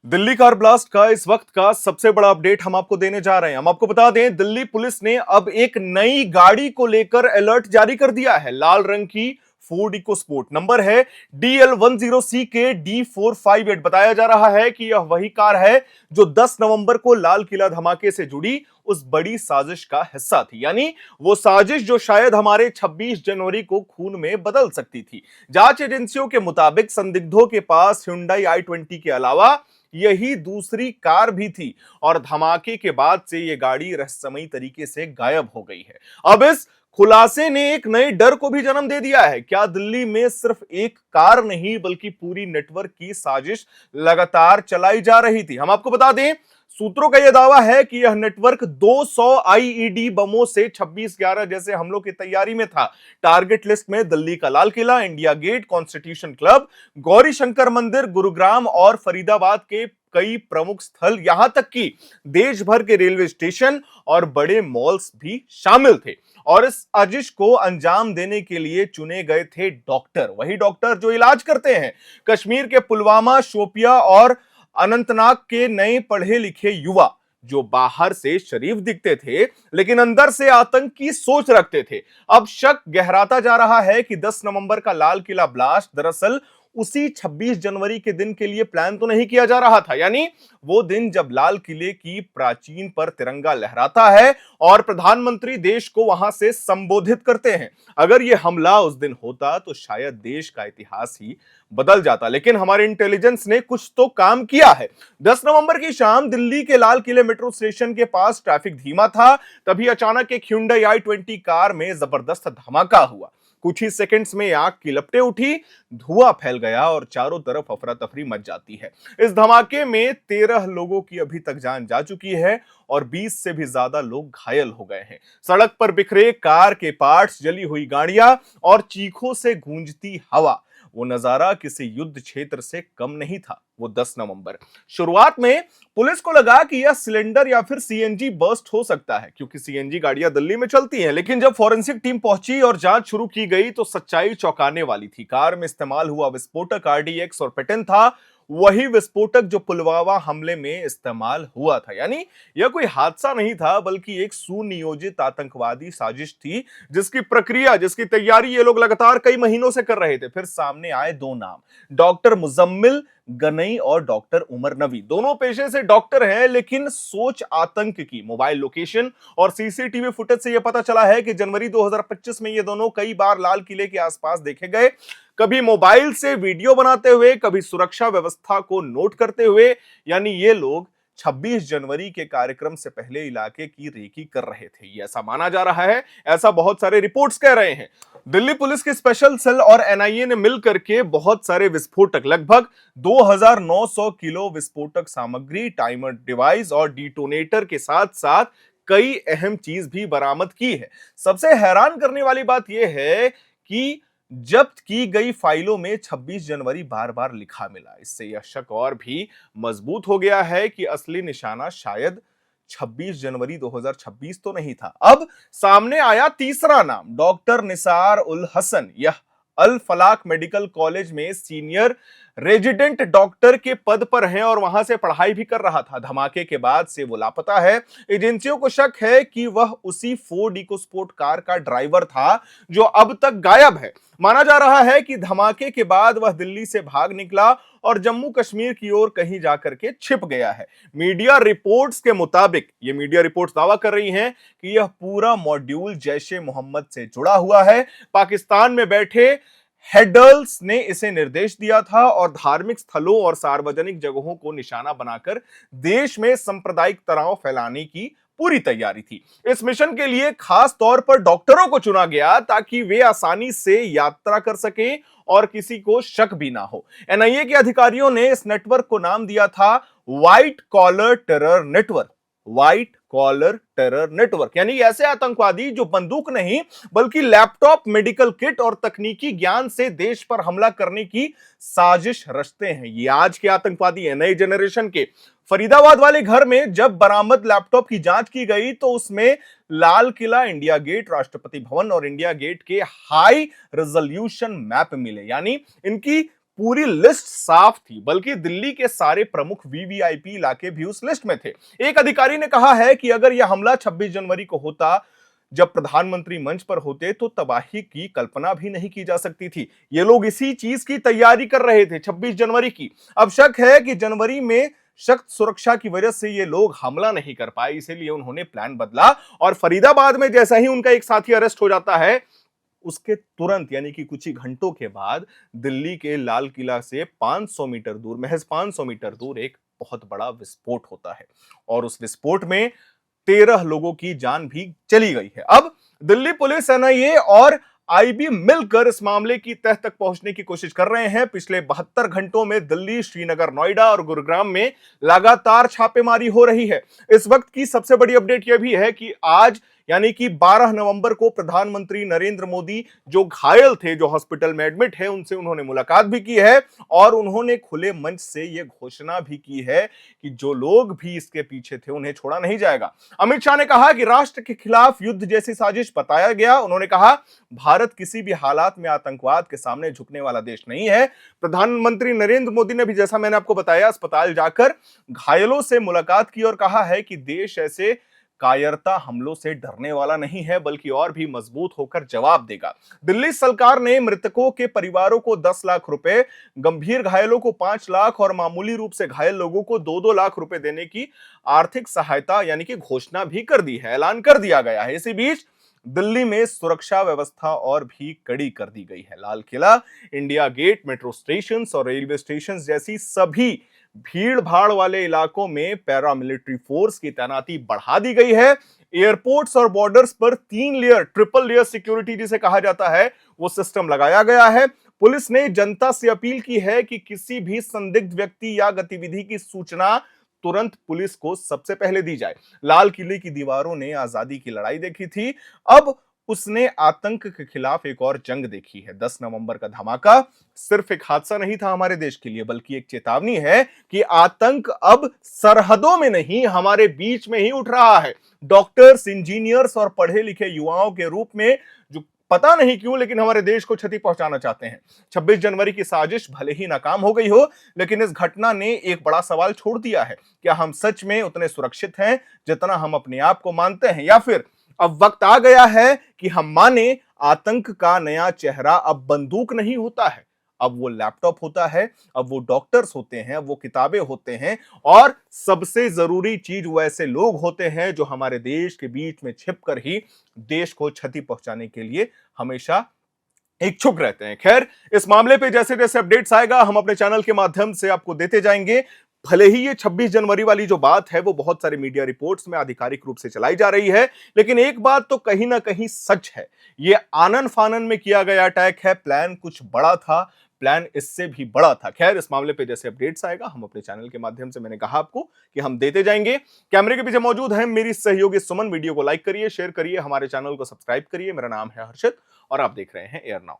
Delhi car blast का इस वक्त का सबसे बड़ा अपडेट हम आपको देने जा रहे हैं। हम आपको बता दें, दिल्ली पुलिस ने अब एक नई गाड़ी को लेकर अलर्ट जारी कर दिया है। लाल रंग की फोर्ड इकोस्पोर्ट, नंबर है DL10C के D458। बताया जा रहा है कि यह वही कार है जो 10 नवंबर को लाल किला धमाके से जुड़ी उस बड़ी साजिश का हिस्सा थी। यानी वो साजिश जो शायद हमारे 26 जनवरी को खून में बदल सकती थी। जांच एजेंसियों के मुताबिक संदिग्धों के पास Hyundai i20 के अलावा यही दूसरी कार भी थी और धमाके के बाद से यह गाड़ी रहस्यमयी तरीके से गायब हो गई है। अब इस खुलासे ने एक नए डर को भी जन्म दे दिया है। क्या दिल्ली में सिर्फ एक कार नहीं बल्कि पूरी नेटवर्क की साजिश लगातार चलाई जा रही थी? हम आपको बता दें, सूत्रों का यह दावा है कि यह नेटवर्क 200 आईईडी बमों से 26/11 जैसे हमलों की तैयारी में था। टारगेट लिस्ट में दिल्ली का Lal Qila, India gate, constitution club, Gauri Shankar मंदिर, गुरुग्राम और फरीदाबाद के कई प्रमुख स्थल, यहां तक कि देश भर के रेलवे स्टेशन और बड़े मॉल्स भी शामिल थे। और इस साजिश को अंजाम देने के लिए चुने गए थे डॉक्टर, वही डॉक्टर जो इलाज करते हैं। कश्मीर के पुलवामा, शोपिया और अनंतनाग के नए पढ़े लिखे युवा जो बाहर से शरीफ दिखते थे लेकिन अंदर से आतंक की सोच रखते थे। अब शक गहराता जा रहा है कि 10 नवंबर का लाल किला ब्लास्ट दरअसल उसी 26 जनवरी के दिन के लिए प्लान तो नहीं किया जा रहा था। यानी वो दिन जब लाल किले की प्राचीन पर तिरंगा लहराता है और प्रधानमंत्री देश को वहां से संबोधित करते हैं। अगर यह हमला उस दिन होता तो शायद देश का इतिहास ही बदल जाता, लेकिन हमारे इंटेलिजेंस ने कुछ तो काम किया है। 10 नवंबर की शाम दिल्ली के लाल किले मेट्रो स्टेशन के पास ट्रैफिक धीमा था। तभी अचानक एक Hyundai i20 कार में जबरदस्त धमाका हुआ। कुछ ही सेकंड्स में आग की लपटें उठी, धुआं फैल गया और चारों तरफ अफरा तफरी मच जाती है। इस धमाके में 13 लोगों की अभी तक जान जा चुकी है और 20 से भी ज्यादा लोग घायल हो गए हैं। सड़क पर बिखरे कार के पार्ट्स, जली हुई गाड़ियां और चीखों से गूंजती हवा, वो नजारा किसी युद्ध क्षेत्र से कम नहीं था। वो 10 नवंबर। शुरुआत में पुलिस को लगा कि यह सिलेंडर या फिर सीएनजी बर्स्ट हो सकता है, क्योंकि सीएनजी गाड़ियां दिल्ली में चलती हैं। लेकिन जब फॉरेंसिक टीम पहुंची और जांच शुरू की गई तो सच्चाई चौंकाने वाली थी। कार में इस्तेमाल हुआ विस्फोटक RDX और पेटेंट था, वही विस्फोटक जो पुलवामा हमले में इस्तेमाल हुआ था। यानी यह कोई हादसा नहीं था बल्कि एक सुनियोजित आतंकवादी साजिश थी, जिसकी प्रक्रिया, जिसकी तैयारी ये लोग लगातार कई महीनों से कर रहे थे। फिर सामने आए दो नाम, डॉक्टर मुजम्मिल गनई और डॉक्टर उमर नबी। दोनों पेशे से डॉक्टर हैं लेकिन सोच आतंक की। मोबाइल लोकेशन और सीसीटीवी फुटेज से यह पता चला है कि जनवरी 2025 में ये दोनों कई बार लाल किले के आसपास देखे गए, कभी मोबाइल से वीडियो बनाते हुए, कभी सुरक्षा व्यवस्था को नोट करते हुए। यानी ये लोग 26 जनवरी के कार्यक्रम से पहले इलाके की रेकी कर रहे थे, ये ऐसा माना जा रहा है, ऐसा बहुत सारे रिपोर्ट्स कह रहे हैं। दिल्ली पुलिस के स्पेशल सेल और एनआईए ने मिलकर के बहुत सारे विस्फोटक, लगभग 2900 किलो विस्फोटक सामग्री, टाइमर डिवाइस और डिटोनेटर के साथ साथ कई अहम चीज भी बरामद की है। सबसे हैरान करने वाली बात यह है कि जब्त की गई फाइलों में 26 जनवरी बार बार लिखा मिला। इससे यह शक और भी मजबूत हो गया है कि असली निशाना शायद 26 जनवरी 2026 तो नहीं था। अब सामने आया तीसरा नाम, डॉक्टर निसार उल हसन। यह अल फलाक मेडिकल कॉलेज में सीनियर रेजिडेंट डॉक्टर के पद पर हैं और वहां से पढ़ाई भी कर रहा था। धमाके के बाद से वो लापता है। एजेंसियों को शक है कि वह उसी फोर्ड इकोस्पोर्ट कार का ड्राइवर था जो अब तक गायब है। माना जा रहा है कि धमाके के बाद वह दिल्ली से भाग निकला और जम्मू कश्मीर की ओर कहीं जाकर के छिप गया है। मीडिया रिपोर्ट्स के मुताबिक, ये मीडिया रिपोर्ट्स दावा कर रही हैं कि यह पूरा मॉड्यूल जैश ए मोहम्मद से जुड़ा हुआ है। पाकिस्तान में बैठे हेडल्स ने इसे निर्देश दिया था और धार्मिक स्थलों और सार्वजनिक जगहों को निशाना बनाकर देश में सांप्रदायिक तनाव फैलाने की पूरी तैयारी थी। इस मिशन के लिए खास तौर पर डॉक्टरों को चुना गया ताकि वे आसानी से यात्रा कर सकें और किसी को शक भी ना हो। एनआईए के अधिकारियों ने इस नेटवर्क को नाम दिया था white collar terror network. White collar terror network यानी ऐसे आतंकवादी जो बंदूक नहीं बल्कि लैपटॉप, मेडिकल किट और तकनीकी ज्ञान से देश पर हमला करने की साजिश रचते हैं। ये आज के आतंकवादी हैं, नए जनरेशन के। फरीदाबाद वाले घर में जब बरामद लैपटॉप की जांच की गई तो उसमें लाल किला, इंडिया गेट, राष्ट्रपति भवन और इंडिया गेट के हाई रेजोल्यूशन मैप मिले। यानी इनकी पूरी लिस्ट साफ थी, बल्कि दिल्ली के सारे प्रमुख वीवीआईपी इलाके भी उस लिस्ट में थे। एक अधिकारी ने कहा है कि अगर यह हमला 26 जनवरी को होता, जब प्रधानमंत्री मंच पर होते, तो तबाही की कल्पना भी नहीं की जा सकती थी। ये लोग इसी चीज की तैयारी कर रहे थे, 26 जनवरी की। अब शक है कि जनवरी में सख्त सुरक्षा की वजह से ये लोग हमला नहीं कर पाए, इसीलिए उन्होंने प्लान बदला। और फरीदाबाद में जैसा ही उनका एक साथी अरेस्ट हो जाता है, उसके तुरंत यानी कि कुछ ही घंटों के बाद दिल्ली के लाल किला से 500 मीटर दूर, महज 500 मीटर दूर एक बहुत बड़ा विस्फोट होता है और उस विस्फोट में 13 लोगों की जान भी चली गई है। अब दिल्ली पुलिस, एनआईए और आईबी मिलकर इस मामले की तह तक पहुंचने की कोशिश कर रहे हैं। पिछले 72 घंटों में दिल्ली, श्रीनगर, नोएडा और गुरुग्राम में लगातार छापेमारी हो रही है। इस वक्त की सबसे बड़ी अपडेट यह भी है कि आज यानी कि 12 नवंबर को प्रधानमंत्री नरेंद्र मोदी, जो घायल थे, जो हॉस्पिटल में एडमिट है, उनसे उन्होंने मुलाकात भी की है और उन्होंने खुले मंच से यह घोषणा भी की है कि जो लोग भी इसके पीछे थे उन्हें छोड़ा नहीं जाएगा। अमित शाह ने कहा कि राष्ट्र के खिलाफ युद्ध जैसी साजिश बताया गया। उन्होंने कहा, भारत किसी भी हालात में आतंकवाद के सामने झुकने वाला देश नहीं है। प्रधानमंत्री नरेंद्र मोदी ने भी, जैसा मैंने आपको बताया, अस्पताल जाकर घायलों से मुलाकात की और कहा है कि देश ऐसे कायरता हमलों से डरने वाला नहीं है, बल्कि और भी मजबूत होकर जवाब देगा। दिल्ली सरकार ने मृतकों के परिवारों को 10 लाख रुपए, गंभीर घायलों को 5 लाख और मामूली रूप से घायल लोगों को 2-2 लाख रुपए देने की आर्थिक सहायता यानी कि घोषणा भी कर दी है, ऐलान कर दिया गया है। इसी बीच दिल्ली में सुरक्षा व्यवस्था और भी कड़ी कर दी गई है। लाल Qila, India gate, metro station और रेलवे स्टेशन जैसी सभी भीड़ भाड़ वाले इलाकों में पैरामिलिट्री फोर्स की तैनाती बढ़ा दी गई है। एयरपोर्ट्स और बॉर्डर्स पर 3 लेयर, ट्रिपल लेयर सिक्योरिटी जिसे कहा जाता है, वो सिस्टम लगाया गया है। पुलिस ने जनता से अपील की है कि किसी भी संदिग्ध व्यक्ति या गतिविधि की सूचना तुरंत पुलिस को सबसे पहले दी जाए। लाल किले की दीवारों ने आजादी की लड़ाई देखी थी, अब उसने आतंक के खिलाफ एक और जंग देखी है। 10 नवंबर का धमाका सिर्फ एक हादसा नहीं था हमारे देश के लिए, बल्कि एक चेतावनी है कि आतंक अब सरहदों में नहीं, हमारे बीच में ही उठ रहा है। डॉक्टर्स, इंजीनियर्स और पढ़े लिखे युवाओं के रूप में जो पता नहीं क्यों लेकिन हमारे देश को क्षति पहुंचाना चाहते हैं। 26 जनवरी की साजिश भले ही नाकाम हो गई हो, लेकिन इस घटना ने एक बड़ा सवाल छोड़ दिया है। क्या हम सच में उतने सुरक्षित हैं जितना हम अपने आप को मानते हैं, या फिर अब वक्त आ गया है कि हम माने आतंक का नया चेहरा अब बंदूक नहीं होता है, अब वो लैपटॉप होता है, अब वो डॉक्टर्स होते हैं, अब वो किताबें होते हैं और सबसे जरूरी चीज वो ऐसे लोग होते हैं जो हमारे देश के बीच में छिपकर ही देश को क्षति पहुंचाने के लिए हमेशा इच्छुक रहते हैं। खैर, इस मामले पे जैसे जैसे अपडेट्स आएगा हम अपने चैनल के माध्यम से आपको देते जाएंगे। भले ही ये 26 जनवरी वाली जो बात है वो बहुत सारे मीडिया रिपोर्ट्स में आधिकारिक रूप से चलाई जा रही है, लेकिन एक बात तो कहीं ना कहीं सच है, ये आनन फानन में किया गया अटैक है। प्लान कुछ बड़ा था, प्लान इससे भी बड़ा था। खैर, इस मामले पे जैसे अपडेट्स आएगा हम अपने चैनल के माध्यम से, मैंने कहा आपको कि हम देते जाएंगे। कैमरे के पीछे मौजूद है मेरी सहयोगी सुमन। वीडियो को लाइक करिए, शेयर करिए, हमारे चैनल को सब्सक्राइब करिए। मेरा नाम है हर्षित और आप देख रहे हैं एयर नाउ।